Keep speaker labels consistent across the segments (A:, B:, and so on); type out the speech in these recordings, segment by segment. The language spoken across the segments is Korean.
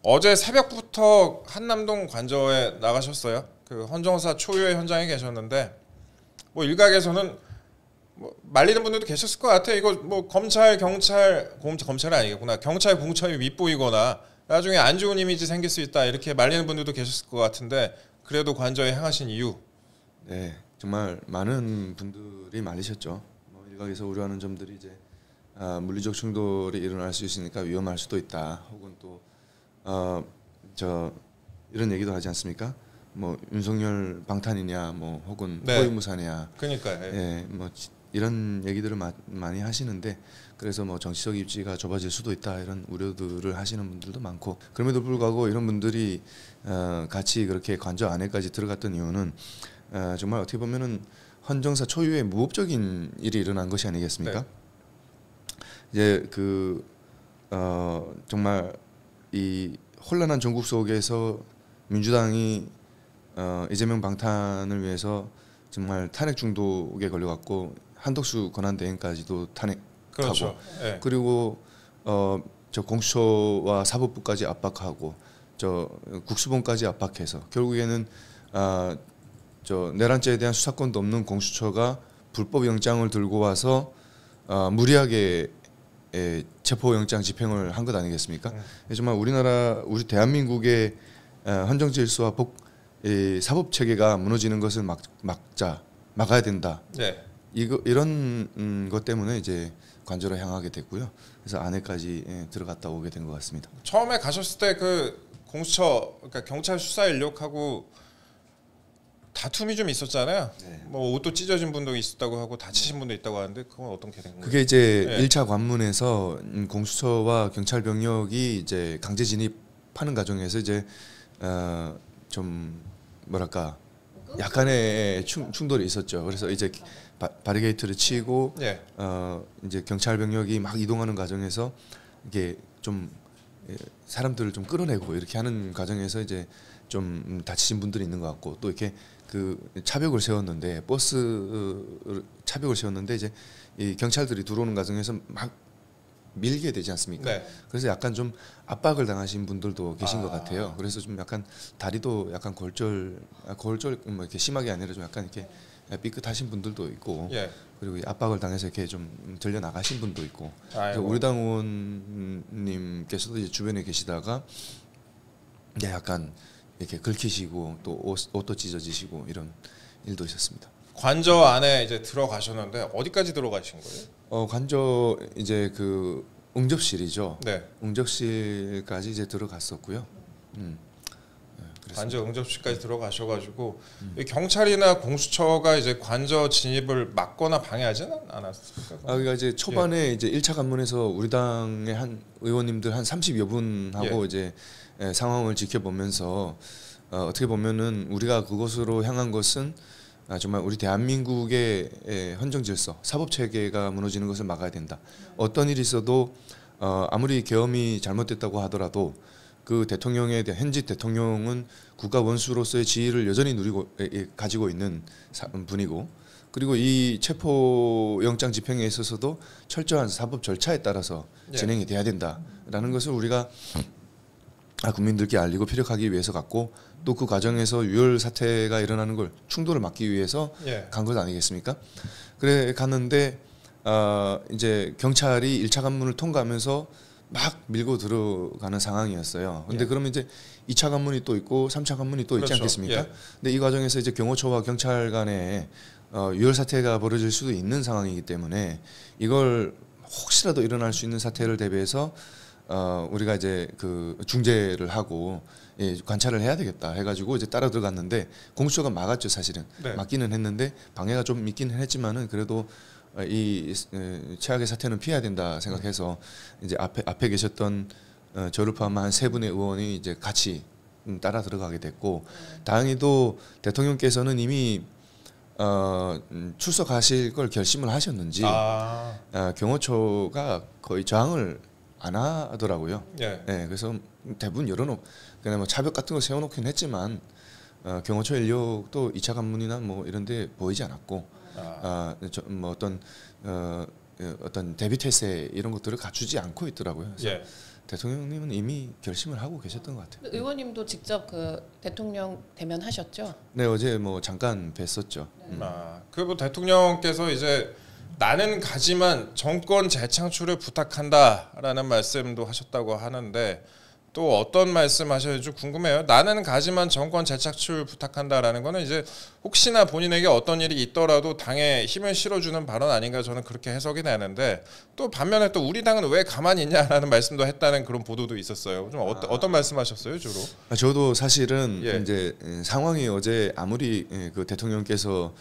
A: 어제 새벽부터 한남동 관저에 나가셨어요. 그 헌정사 초유의 현장에 계셨는데 뭐 일각에서는 뭐 말리는 분들도 계셨을 것 같아. 이거 뭐 검찰 검찰은 아니겠구나. 경찰 공천이 윗보이거나 나중에 안 좋은 이미지 생길 수 있다 이렇게 말리는 분들도 계셨을 것 같은데 그래도 관저에 향하신 이유.
B: 네, 정말 많은 분들이 말리셨죠. 뭐 일각에서 우려하는 점들이 이제 물리적 충돌이 일어날 수 있으니까 위험할 수도 있다. 혹은 또 이런 얘기도 하지 않습니까? 뭐 윤석열 방탄이냐, 뭐 혹은
A: 네.
B: 호위무사냐.
A: 그러니까
B: 예, 뭐 이런 얘기들을 많이 하시는데 그래서 뭐 정치적 입지가 좁아질 수도 있다 이런 우려들을 하시는 분들도 많고 그럼에도 불구하고 이런 분들이 같이 그렇게 관저 안에까지 들어갔던 이유는 정말 어떻게 보면은 헌정사 초유의 무법적인 일이 일어난 것이 아니겠습니까?
A: 네.
B: 이제 정말 이 혼란한 전국 속에서 민주당이 이재명 방탄을 위해서 정말 탄핵 중독에 걸려갖고 한덕수 권한대행까지도 탄핵하고
A: 그렇죠. 네.
B: 그리고 저 공수처와 사법부까지 압박하고 저 국수본까지 압박해서 결국에는 저 내란죄에 대한 수사권도 없는 공수처가 불법 영장을 들고 와서 무리하게 체포영장 집행을 한 것 아니겠습니까? 정말 우리 대한민국의 헌정 질서와 사법 체계가 무너지는 것을 막아야 된다.
A: 네.
B: 이런 것 때문에 이제 관저로 향하게 됐고요. 그래서 안에까지 들어갔다 오게 된 것 같습니다.
A: 처음에 가셨을 때 그 공수처 그러니까 경찰 수사 인력하고 다툼이 좀 있었잖아요.
B: 네.
A: 뭐 옷도 찢어진 분도 있었다고 하고 다치신 분도 있다고 하는데 그건 어떻게 된 거예요?
B: 그게 이제
A: 네.
B: 1차 관문에서 공수처와 경찰 병력이 이제 강제 진입하는 과정에서 이제 좀 뭐랄까 약간의 충돌이 있었죠. 그래서 이제 바리게이트를 치고
A: 네.
B: 이제 경찰 병력이 막 이동하는 과정에서 이게 좀 사람들을 좀 끌어내고 이렇게 하는 과정에서 이제 좀 다치신 분들이 있는 것 같고 또 이렇게 그 차벽을 세웠는데 차벽을 세웠는데 이제 이 경찰들이 들어오는 과정에서 막 밀게 되지 않습니까?
A: 네.
B: 그래서 약간 좀 압박을 당하신 분들도 계신 것 같아요. 그래서 좀 약간 다리도 약간 골절 뭐 이렇게 심하게 아니라 좀 약간 이렇게 삐끗하신 분들도 있고
A: 예.
B: 그리고 압박을 당해서 이렇게 좀 들려 나가신 분도 있고 그래서
A: 아이고.
B: 우리 당 의원님께서도 이제 주변에 계시다가 이제 약간 이렇게 긁히시고 또 옷도 찢어지시고 이런 일도 있었습니다.
A: 관저 안에 이제 들어가셨는데 어디까지 들어가신 거예요?
B: 관저 이제 그 응접실이죠.
A: 네.
B: 응접실까지 이제 들어갔었고요.
A: 관저 응접실까지 들어가셔가지고 이 경찰이나 공수처가 이제 관저 진입을 막거나 방해하지는 않았습니까?
B: 그러니까 이제 초반에 이제 1차 관문에서 우리 당의 한 의원님들 한 30여 분하고 이제 상황을 지켜보면서 어떻게 보면은 우리가 그곳으로 향한 것은 정말 우리 대한민국의 헌정 질서, 사법 체계가 무너지는 것을 막아야 된다. 어떤 일이 있어도 아무리 계엄이 잘못됐다고 하더라도 그 대통령에 대한 현직 대통령은 국가 원수로서의 지위를 여전히 가지고 있는 분이고 그리고 이 체포 영장 집행에 있어서도 철저한 사법 절차에 따라서 진행이 돼야 된다라는 것을 우리가 국민들께 알리고 피력하기 위해서 갔고 또 그 과정에서 유혈 사태가 일어나는 걸 충돌을 막기 위해서 간 것 아니겠습니까? 그래 갔는데 이제 경찰이 1차 관문을 통과하면서 막 밀고 들어가는 상황이었어요. 근데 그러면 이제 2차 관문이 또 있고 3차 관문이 또 있지 않겠습니까? 근데 이 과정에서 이제 경호처와 경찰 간에 유혈 사태가 벌어질 수도 있는 상황이기 때문에 이걸 혹시라도 일어날 수 있는 사태를 대비해서 우리가 이제 그 중재를 하고 관찰을 해야 되겠다 해가지고 이제 따라 들어갔는데 공수처가 막았죠 사실은. 막기는 했는데 방해가 좀 있기는 했지만은 그래도 이 최악의 사태는 피해야 된다 생각해서 이제 앞에 계셨던 저를 포함한 한 3분의 의원이 이제 같이 따라 들어가게 됐고 다행히도 대통령께서는 이미 출석하실 걸 결심을 하셨는지 경호처가 거의 저항을 안 하더라고요. 그래서 대부분 열어놓고 그냥 뭐 차벽 같은 거 세워놓긴 했지만 경호처 인력도 2차 관문이나 뭐 이런데 보이지 않았고 뭐 어떤 대비 태세 이런 것들을 갖추지 않고 있더라고요. 그래서 대통령님은 이미 결심을 하고 계셨던 것 같아요.
C: 의원님도 직접 그 대통령 대면하셨죠?
B: 네, 어제 뭐 잠깐 뵀었죠.
A: 그 뭐 대통령께서 이제 나는 가지만 정권 재창출을 부탁한다라는 말씀도 하셨다고 하는데 또 어떤 말씀하셨는지 궁금해요. 나는 가지만 정권 재창출 부탁한다라는 거는 이제 혹시나 본인에게 어떤 일이 있더라도 당에 힘을 실어주는 발언 아닌가 저는 그렇게 해석이 되는데 또 반면에 또 우리 당은 왜 가만히 있냐라는 말씀도 했다는 그런 보도도 있었어요. 좀 어떤 말씀하셨어요 주로?
B: 저도 사실은
A: 예.
B: 이제 상황이 어제 아무리 그 대통령께서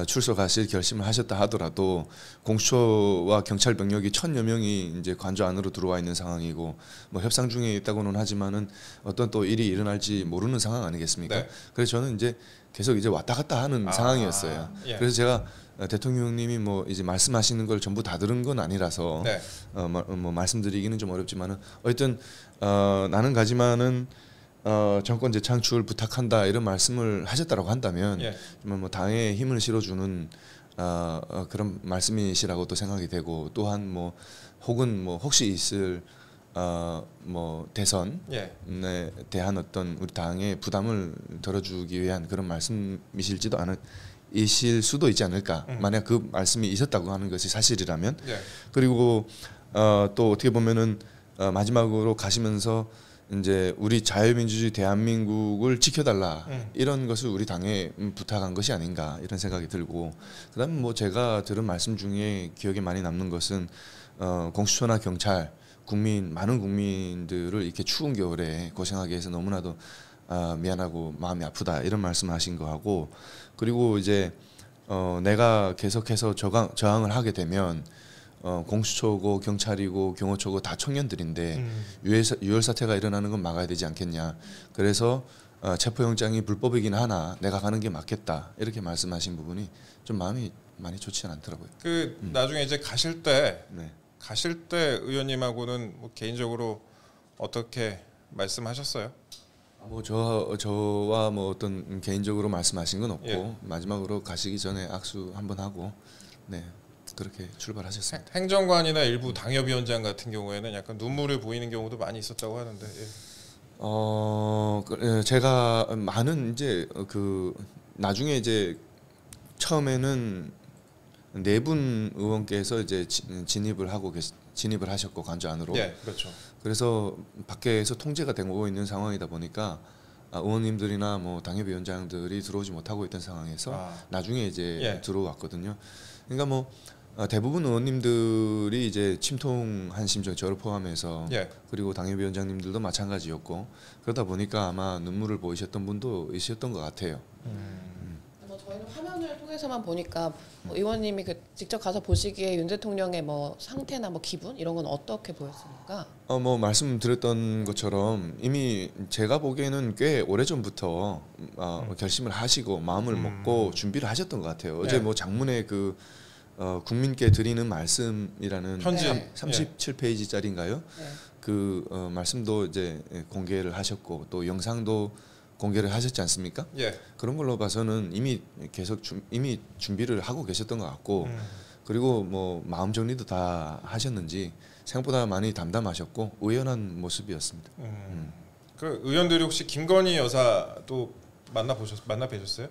B: 출석하실 결심을 하셨다 하더라도 공수처와 경찰 병력이 1,000여 명이 이제 관저 안으로 들어와 있는 상황이고 뭐 협상 중에 있다고는 하지만은 어떤 또 일이 일어날지 모르는 상황 아니겠습니까?
A: 네.
B: 그래서 저는 이제 계속 이제 왔다 갔다 하는 상황이었어요.
A: 예.
B: 그래서 제가 대통령님이 뭐 이제 말씀하시는 걸 전부 다 들은 건 아니라서
A: 네.
B: 뭐 말씀드리기는 좀 어렵지만은 어쨌든 나는 가지만은 정권 재창출 부탁한다 이런 말씀을 하셨다라고 한다면
A: 예.
B: 정말 뭐 당에 힘을 실어주는 그런 말씀이시라고 또 생각이 되고 또한 뭐 혹은 뭐 혹시 있을 뭐 대선에
A: 예.
B: 대한 어떤 우리 당의 부담을 덜어주기 위한 그런 말씀이실지도 이실 수도 있지 않을까. 만약 그 말씀이 있었다고 하는 것이 사실이라면
A: 예.
B: 그리고 또 어떻게 보면은 마지막으로 가시면서 이제 우리 자유민주주의 대한민국을 지켜달라 이런 것을 우리 당에 부탁한 것이 아닌가 이런 생각이 들고 그다음에 뭐 제가 들은 말씀 중에 기억에 많이 남는 것은 공수처나 경찰 많은 국민들을 이렇게 추운 겨울에 고생하게 해서 너무나도 미안하고 마음이 아프다 이런 말씀하신 거하고 그리고 이제 내가 계속해서 저항을 하게 되면 공수처고 경찰이고 경호처고 다 청년들인데 유혈 사태가 일어나는 건 막아야 되지 않겠냐. 그래서 체포영장이 불법이긴 하나 내가 가는 게 맞겠다 이렇게 말씀하신 부분이 좀 마음이 많이 좋지는 않더라고요.
A: 나중에 이제 가실 때
B: 네.
A: 의원님하고는 뭐 개인적으로 어떻게 말씀하셨어요?
B: 뭐 저와 뭐 어떤 개인적으로 말씀하신 건 없고
A: 예.
B: 마지막으로 가시기 전에 악수 한번 하고 네. 그렇게 출발하셨습니다.
A: 행정관이나 일부 당협위원장 같은 경우에는 약간 눈물을 보이는 경우도 많이 있었다고 하는데.
B: 제가 많은 이제 그 나중에 이제 처음에는 4분 의원께서 이제 진입을 하셨고 관저 안으로.
A: 예, 그렇죠.
B: 그래서 밖에서 통제가 되고 있는 상황이다 보니까 의원님들이나 뭐 당협위원장들이 들어오지 못하고 있던 상황에서 나중에 이제
A: 예.
B: 들어왔거든요. 그러니까 뭐 대부분 의원님들이 이제 침통한 심정 저를 포함해서
A: 예.
B: 그리고 당협위원장님들도 마찬가지였고 그러다 보니까 아마 눈물을 보이셨던 분도 있으셨던 것 같아요.
C: 뭐 저희는 화면을 통해서만 보니까 뭐 의원님이 직접 가서 보시기에 윤 대통령의 뭐 상태나 뭐 기분 이런 건 어떻게 보였습니까?
B: 뭐 말씀드렸던 것처럼 이미 제가 보기에는 꽤 오래전부터 결심을 하시고 마음을 먹고 준비를 하셨던 것 같아요. 어제 뭐 장문의 그 국민께 드리는 말씀이라는
A: 편지
B: 37페이지짜리인가요?
C: 네.
B: 그 말씀도 이제 공개를 하셨고 또 영상도 공개를 하셨지 않습니까?
A: 예.
B: 그런 걸로 봐서는 이미 계속 이미 준비를 하고 계셨던 것 같고 그리고 뭐 마음 정리도 다 하셨는지 생각보다 많이 담담하셨고 의연한 모습이었습니다.
A: 그 의원들이 혹시 김건희 여사도 만나 뵈셨어요?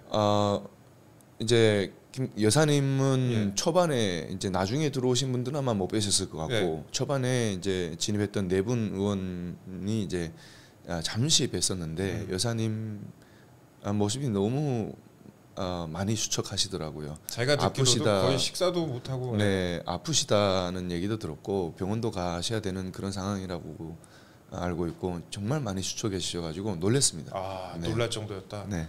B: 이제 김 여사님은
A: 예.
B: 초반에 이제 나중에 들어오신 분들은 아마 못 뵈셨을 것 같고
A: 예.
B: 초반에 이제 진입했던 4분 의원이 이제 잠시 뵀었는데 여사님 모습이 너무 많이 수척하시더라고요.
A: 제가 듣기로도
B: 아프시다.
A: 거의 식사도 못 하고.
B: 네, 아프시다는 얘기도 들었고 병원도 가셔야 되는 그런 상황이라고 알고 있고 정말 많이 수척해지셔가지고 놀랐습니다. 네.
A: 놀랄 정도였다.
B: 네.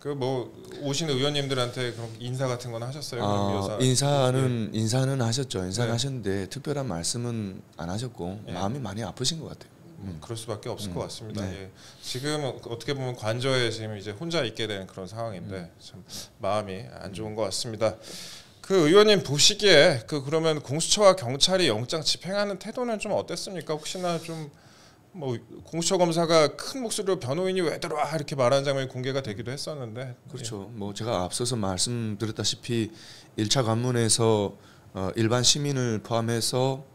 A: 그 뭐 오신 의원님들한테 그런 인사 같은 건 하셨어요?
B: 인사는 하셨죠. 인사는
A: 네.
B: 하셨는데 특별한 말씀은 안 하셨고
A: 예.
B: 마음이 많이 아프신 것 같아요.
A: 그럴 수밖에 없을 것 같습니다.
B: 네.
A: 예. 지금 어떻게 보면 관저에 지금 이제 혼자 있게 되는 그런 상황인데 참 마음이 안 좋은 것 같습니다. 그 의원님 보시기에 그러면 공수처와 경찰이 영장 집행하는 태도는 좀 어땠습니까? 혹시나 좀 뭐 공수처 검사가 큰 목소리로 변호인이 왜 들어와 이렇게 말하는 장면이 공개가 되기도 했었는데.
B: 그렇죠. 뭐 제가 앞서서 말씀드렸다시피 1차 관문에서 일반 시민을 포함해서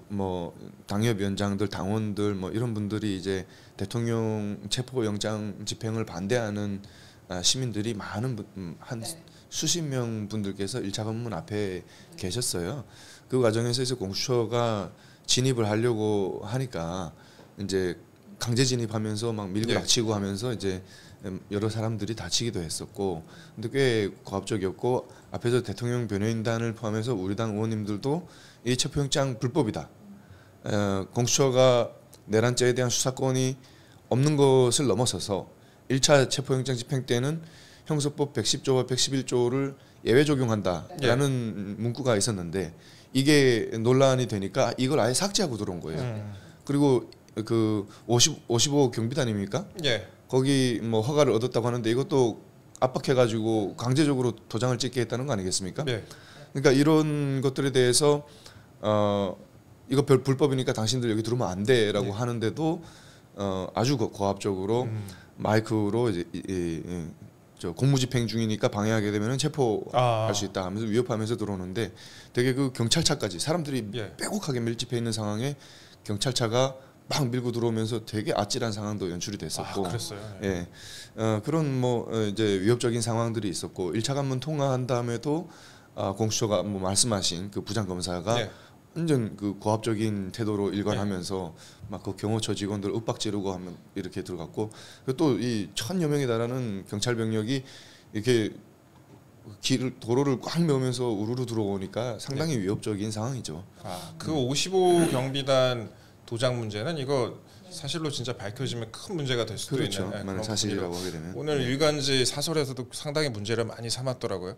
B: 뭐 당협위원장들, 당원들 뭐 이런 분들이 이제 대통령 체포영장 집행을 반대하는 시민들이 많은 한
C: 네.
B: 수십 명 분들께서 1차 관문 앞에 계셨어요. 그 과정에서 이제 공수처가 진입을 하려고 하니까 이제 강제 진입하면서 막 밀고
A: 네.
B: 닥치고 하면서 이제 여러 사람들이 다치기도 했었고, 근데 꽤 고압적이었고 앞에서 대통령 변호인단을 포함해서 우리 당 의원님들도 이 체포영장 불법이다. 공수처가 내란죄에 대한 수사권이 없는 것을 넘어서서 1차 체포영장 집행 때는 형사법 110조와 111조를 예외 적용한다라는 문구가 있었는데 이게 논란이 되니까 이걸 아예 삭제하고 들어온 거예요. 그리고 그 55 경비단입니까?
A: 예.
B: 거기 뭐 허가를 얻었다고 하는데 이것도 압박해가지고 강제적으로 도장을 찍게 했다는 거 아니겠습니까?
A: 예.
B: 그러니까 이런 것들에 대해서 이거 불법이니까 당신들 여기 들어오면 안 돼라고 하는데도 아주 고압적으로 마이크로 이제 저 공무집행 중이니까 방해하게 되면 체포할 수 있다 하면서 위협하면서 들어오는데 되게 그 경찰차까지 사람들이
A: 예.
B: 빼곡하게 밀집해 있는 상황에 경찰차가 막 밀고 들어오면서 되게 아찔한 상황도 연출이 됐었고,
A: 그랬어요.
B: 예, 그런 뭐 이제 위협적인 상황들이 있었고 1차 관문 통과한 다음에도 공수처가 뭐 말씀하신 그 부장검사가
A: 예.
B: 완전 그 고압적인 태도로 일관하면서 막 그 경호처 직원들 윽박지르고 하면 이렇게 들어갔고 또 이 1000여 명에 달하는 경찰 병력이 이렇게 도로를 꽉 메우면서 우르르 들어오니까 상당히 위협적인 상황이죠.
A: 그 55 경비단 도장 문제는 이거 사실로 진짜 밝혀지면 큰 문제가 될 수도
B: 그렇죠.
A: 있는
B: 만약 사실이라고 하게 되면
A: 오늘 일간지 사설에서도 상당히 문제를 많이 삼았더라고요.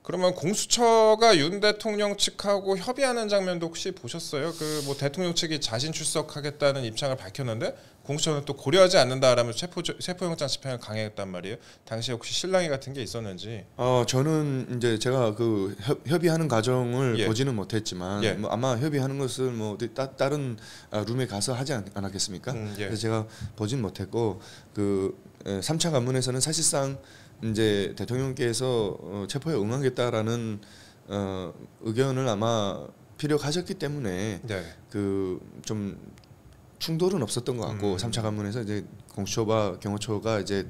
A: 그러면 공수처가 윤 대통령 측하고 협의하는 장면도 혹시 보셨어요? 그 뭐 대통령 측이 자진 출석하겠다는 입장을 밝혔는데 공수처는 또 고려하지 않는다라면서 체포영장 집행을 강행했단 말이에요. 당시에 혹시 실랑이 같은 게 있었는지?
B: 저는 이제 제가 그 협의하는 과정을
A: 예.
B: 보지는 못했지만
A: 예.
B: 뭐 아마 협의하는 것을 뭐 어디 다른 룸에 가서 하지 않았겠습니까?
A: 예.
B: 그래서 제가 보진 못했고 그 3차 관문에서는 사실상 이제 대통령께서 체포에 응하겠다라는 의견을 아마 피력하셨기 때문에
A: 네.
B: 그 좀 충돌은 없었던 것 같고 3차 관문에서 이제 공수처와 경호처가 이제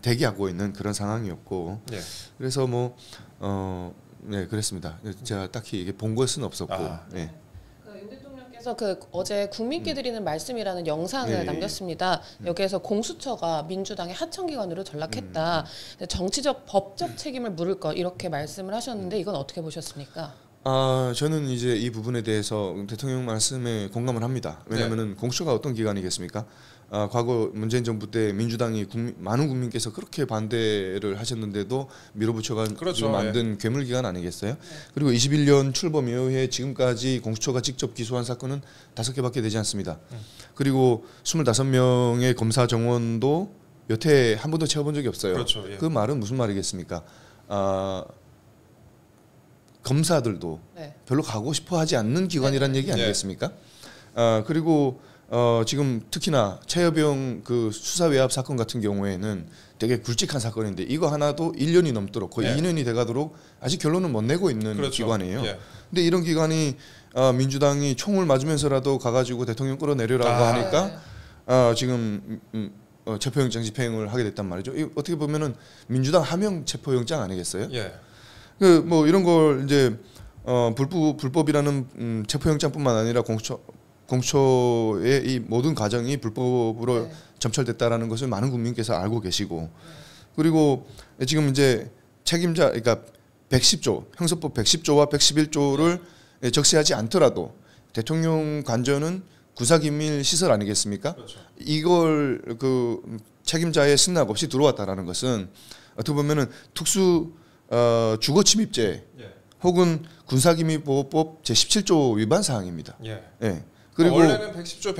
B: 대기하고 있는 그런 상황이었고
A: 예.
B: 그래서 뭐 네 그랬습니다. 제가 딱히 이게 본 것은 없었고 네.
C: 윤 대통령께서 그 어제 국민께 드리는 말씀이라는 영상을
B: 예, 예.
C: 남겼습니다. 여기에서 공수처가 민주당의 하청기관으로 전락했다. 정치적 법적 책임을 물을 것 이렇게 말씀을 하셨는데 이건 어떻게 보셨습니까?
B: 저는 이제 이 부분에 대해서 대통령 말씀에 공감을 합니다. 왜냐하면은 공수처가 어떤 기관이겠습니까? 과거 문재인 정부 때 민주당이 많은 국민께서 그렇게 반대를 하셨는데도 밀어붙여가
A: 그렇죠.
B: 만든 괴물기관 아니겠어요? 그리고 21년 출범 이후에 지금까지 공수처가 직접 기소한 사건은 5개밖에 되지 않습니다. 그리고 25명의 검사 정원도 여태 한 번도 채워본 적이 없어요.
A: 그렇죠. 예.
B: 그 말은 무슨 말이겠습니까? 검사들도
C: 네.
B: 별로 가고 싶어하지 않는 기관이란 얘기 아니겠습니까? 그리고 지금 특히나 최여병 그 수사 외압 사건 같은 경우에는 되게 굵직한 사건인데 이거 하나도 1년이 넘도록 거의 2년이 돼가도록 아직 결론을 못 내고 있는
A: 그렇죠.
B: 기관이에요.
A: 예.
B: 근데 이런 기관이 민주당이 총을 맞으면서라도 가가지고 대통령 끌어내려라고 하니까 지금 체포영장 집행을 하게 됐단 말이죠. 어떻게 보면은 민주당 하명 체포영장 아니겠어요?
A: 예.
B: 그 뭐 이런 걸 이제 불법이라는 체포영장뿐만 아니라 공수처의 이 모든 과정이 불법으로 점철됐다라는 것을 많은 국민께서 알고 계시고 그리고 지금 이제 책임자 그러니까 110조 형사법 110조와 111조를 적시하지 않더라도 대통령 관저는 구사기밀 시설 아니겠습니까?
A: 그렇죠.
B: 이걸 그 책임자의 승낙 없이 들어왔다라는 것은 어떻게 보면은 특수 주거침입죄 혹은 군사기밀보호법 제17조 위반 사항입니다.
A: 예.
B: 예. 그리고
A: 원래는 110조,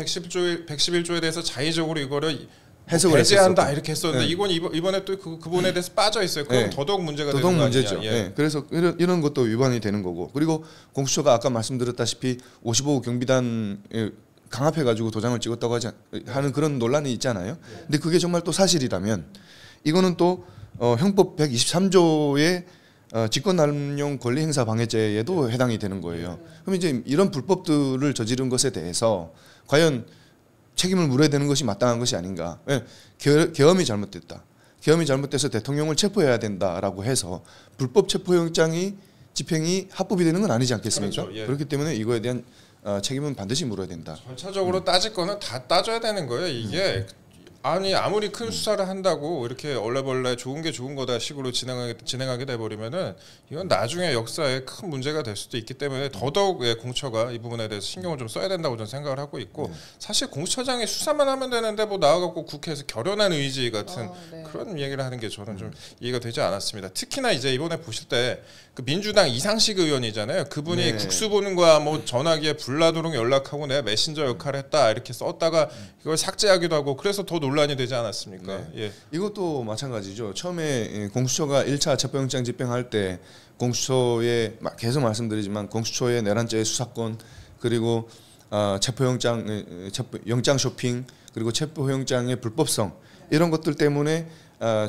A: 111조에 대해서 자의적으로 이거를
B: 해석을
A: 배제한다
B: 했었고.
A: 이렇게 했었는데
B: 네.
A: 이건 이번에 또 그 부분에 대해서 빠져 있어요. 그럼
B: 네.
A: 더더욱 문제가
B: 더더욱
A: 되는 거
B: 문제죠.
A: 아니냐.
B: 예. 그래서 이런 것도 위반이 되는 거고 그리고 공수처가 아까 말씀드렸다시피 55 경비단 강압해 가지고 도장을 찍었다고 하는 그런 논란이 있잖아요. 근데 그게 정말 또 사실이라면 이거는 또 형법 123조의 직권남용 권리행사 방해죄에도 해당이 되는 거예요. 그럼 이제 이런 불법들을 저지른 것에 대해서 과연 책임을 물어야 되는 것이 마땅한 것이 아닌가? 계엄이 잘못됐다. 계엄이 잘못돼서 대통령을 체포해야 된다라고 해서 불법 체포영장이 집행이 합법이 되는 건 아니지 않겠습니까?
A: 그렇죠, 예.
B: 그렇기 때문에 이거에 대한 책임은 반드시 물어야 된다.
A: 전차적으로 따질 거는 다 따져야 되는 거예요. 이게 아니 아무리 큰 수사를 한다고 이렇게 얼레벌레 좋은 게 좋은 거다 식으로 진행하게 돼 버리면은 이건 나중에 역사에 큰 문제가 될 수도 있기 때문에 더더욱 공처가 이 부분에 대해서 신경을 좀 써야 된다고 저는 생각을 하고 있고 사실 공수처장이 수사만 하면 되는데 뭐 나와갖고 국회에서 결연한 의지 같은
C: 네.
A: 그런 얘기를 하는 게 저는 좀 이해가 되지 않았습니다. 특히나 이제 이번에 보실 때 그 민주당 이상식 의원이잖아요. 그분이
B: 네.
A: 국수 보는 거야 뭐 전화기에 불나도록 연락하고 내가 메신저 역할을 했다 이렇게 썼다가 이걸 삭제하기도 하고 그래서 더 논란이 되지 않았습니까?
B: 네.
A: 예.
B: 이것도 마찬가지죠. 처음에 공수처가 1차 체포영장 집행할 때 공수처에 계속 말씀드리지만 공수처의 내란죄 수사권 그리고 영장 쇼핑 그리고 체포영장의 불법성 이런 것들 때문에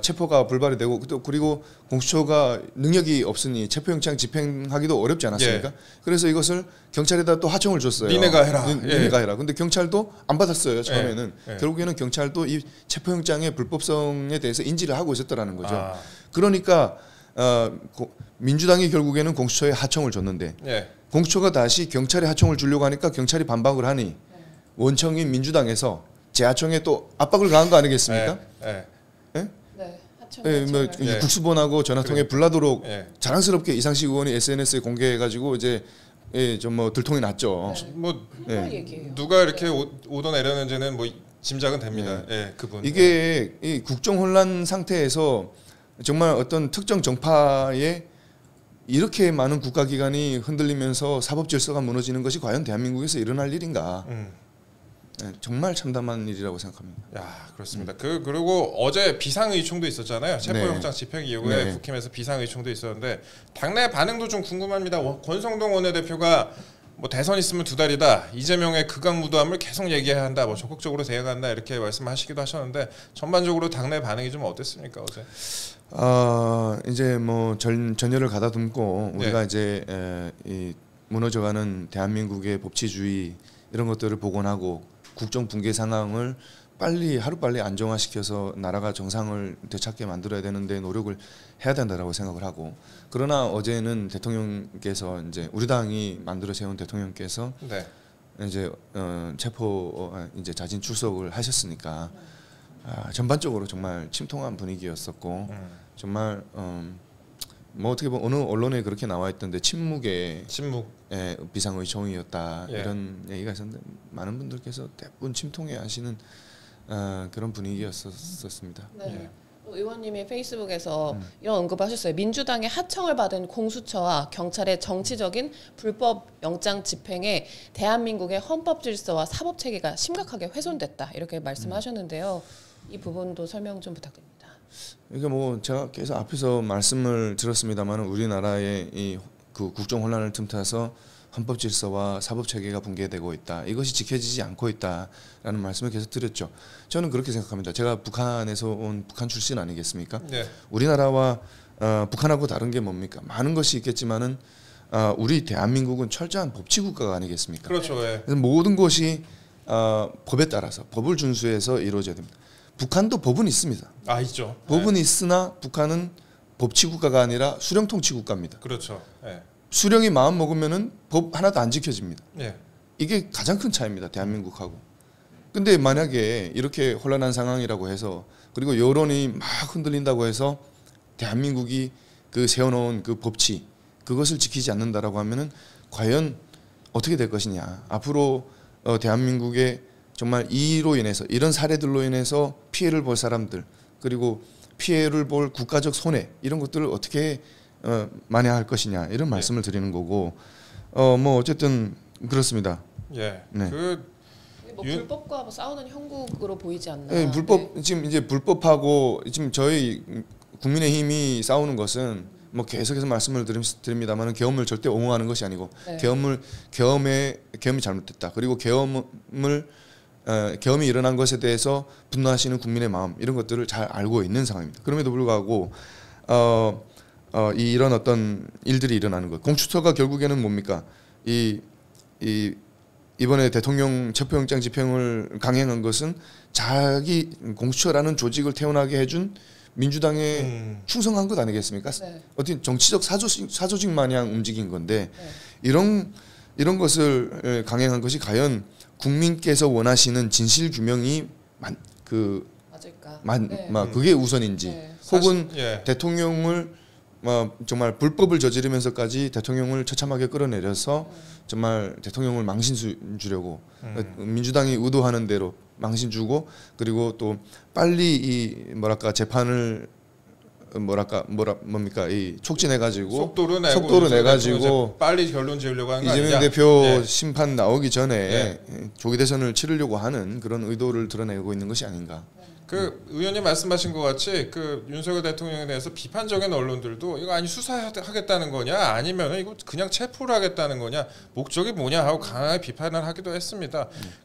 B: 체포가 불발이 되고 또 그리고 공수처가 능력이 없으니 체포영장 집행하기도 어렵지 않았습니까?
A: 예.
B: 그래서 이것을 경찰에다 또 하청을 줬어요.
A: 니네가 해라.
B: 니네가 해라. 근데 경찰도 안 받았어요. 처음에는.
A: 예.
B: 결국에는 경찰도 이 체포영장의 불법성에 대해서 인지를 하고 있었더라는 거죠.
A: 아.
B: 그러니까 민주당이 결국에는 공수처에 하청을 줬는데
A: 예.
B: 공수처가 다시 경찰에 하청을 주려고 하니까 경찰이 반박을 하니 원청인 민주당에서 재하청에 또 압박을 가한 거 아니겠습니까?
A: 예.
C: 네, 하청.
B: 뭐
A: 예.
B: 국수본하고 전화통에 불나도록
A: 예.
B: 자랑스럽게 이상식 의원이 SNS에 공개해가지고 이제 좀 뭐 들통이 났죠.
A: 뭐
C: 정말 얘기예요.
A: 누가 이렇게 오더 내렸는지는 뭐 짐작은 됩니다. 예, 그분.
B: 이게 이 국정 혼란 상태에서 정말 어떤 특정 정파에 이렇게 많은 국가기관이 흔들리면서 사법 질서가 무너지는 것이 과연 대한민국에서 일어날 일인가? 정말 참담한 일이라고 생각합니다.
A: 야, 그렇습니다. 그리고 어제 비상의총도 있었잖아요. 체포영장 집행 이후에
B: 네.
A: 국힘에서 비상의총도 있었는데 당내 반응도 좀 궁금합니다. 권성동 원내대표가 뭐 대선 있으면 2달이다. 이재명의 극악무도함을 계속 얘기해야 한다. 뭐 적극적으로 대응한다 이렇게 말씀하시기도 하셨는데 전반적으로 당내 반응이 좀 어땠습니까 어제?
B: 이제 뭐 전열을 가다듬고 우리가 이제 이 무너져가는 대한민국의 법치주의 이런 것들을 복원하고 국정 붕괴 상황을 하루빨리 안정화시켜서 나라가 정상을 되찾게 만들어야 되는데 노력을 해야 된다라고 생각을 하고 그러나 어제는 대통령께서 이제 우리 당이 만들어 세운 대통령께서
A: 네.
B: 이제 체포 이제 자진 출석을 하셨으니까 전반적으로 정말 침통한 분위기였었고 정말 뭐 어떻게 보면 어느 언론에 그렇게 나와 있던데 침묵의 비상의총이었다 이런 얘기가 있었는데 많은 분들께서 대부분 침통해하시는 그런 분위기였었습니다.
C: 네. 또 의원님이 페이스북에서 이런 언급하셨어요. 민주당의 하청을 받은 공수처와 경찰의 정치적인 불법 영장 집행에 대한민국의 헌법 질서와 사법 체계가 심각하게 훼손됐다 이렇게 말씀하셨는데요. 이 부분도 설명 좀 부탁드립니다.
B: 그러니까 뭐 제가 계속 앞에서 말씀을 드렸습니다만 우리나라의 이 그 국정 혼란을 틈타서 헌법 질서와 사법 체계가 붕괴되고 있다. 이것이 지켜지지 않고 있다라는 말씀을 계속 드렸죠. 저는 그렇게 생각합니다. 제가 북한에서 온 북한 출신 아니겠습니까?
A: 네.
B: 우리나라와 북한하고 다른 게 뭡니까? 많은 것이 있겠지만은 우리 대한민국은 철저한 법치 국가가 아니겠습니까?
A: 그렇죠. 예.
B: 그래서 모든 것이 법에 따라서 법을 준수해서 이루어져야 됩니다. 북한도 법은 있습니다.
A: 있죠.
B: 법은 있으나 북한은 법치 국가가 아니라 수령 통치 국가입니다.
A: 그렇죠. 예.
B: 수령이 마음 먹으면은 법 하나도 안 지켜집니다.
A: 예.
B: 이게 가장 큰 차이입니다. 대한민국하고. 근데 만약에 이렇게 혼란한 상황이라고 해서 그리고 여론이 막 흔들린다고 해서 대한민국이 그 세워놓은 그 법치 그것을 지키지 않는다라고 하면은 과연 어떻게 될 것이냐. 앞으로 대한민국의 정말 이로 인해서 이런 사례들로 인해서 피해를 볼 사람들 그리고 피해를 볼 국가적 손해 이런 것들을 어떻게 만회할 것이냐 이런 말씀을 드리는 거고 뭐 어쨌든 그렇습니다.
A: 예.
B: 네.
C: 뭐 불법과 뭐 싸우는 형국으로 보이지 않나?
B: 네, 지금 이제 불법하고 지금 저희 국민의힘이 싸우는 것은 뭐 계속해서 말씀을 드립니다만은 계엄을 절대 옹호하는 것이 아니고 계엄이 잘못됐다. 그리고 계엄이 일어난 것에 대해서 분노하시는 국민의 마음 이런 것들을 잘 알고 있는 상황입니다. 그럼에도 불구하고 이런 어떤 일들이 일어나는 것. 공수처가 결국에는 뭡니까? 이번에 대통령 체포영장 집행을 강행한 것은 자기 공수처라는 조직을 태어나게 해준 민주당에 충성한 것 아니겠습니까?
C: 네.
B: 어떤 정치적 사조직 마냥 움직인 건데
C: 네.
B: 이런 것을 강행한 것이 과연 국민께서 원하시는 진실 규명이
C: 맞을까? 네.
B: 그게 우선인지
C: 네.
B: 혹은
A: 사실, 예.
B: 대통령을 정말 불법을 저지르면서까지 대통령을 처참하게 끌어내려서 정말 대통령을 망신 주려고 민주당이 의도하는 대로 망신 주고 그리고 또 빨리 이 재판을 이 촉진해 가지고
A: 속도로
B: 내 가지고
A: 빨리 결론 지으려고 하는 거 아니냐?
B: 이재명 대표
A: 예.
B: 심판 나오기 전에 조기 대선을 치르려고 하는 그런 의도를 드러내고 있는 것이 아닌가.
A: 그 의원님 말씀하신 것 같이 그 윤석열 대통령에 대해서 비판적인 언론들도 이거 아니 수사하겠다는 거냐 아니면 이거 그냥 체포를 하겠다는 거냐 목적이 뭐냐 하고 강하게 비판을 하기도 했습니다.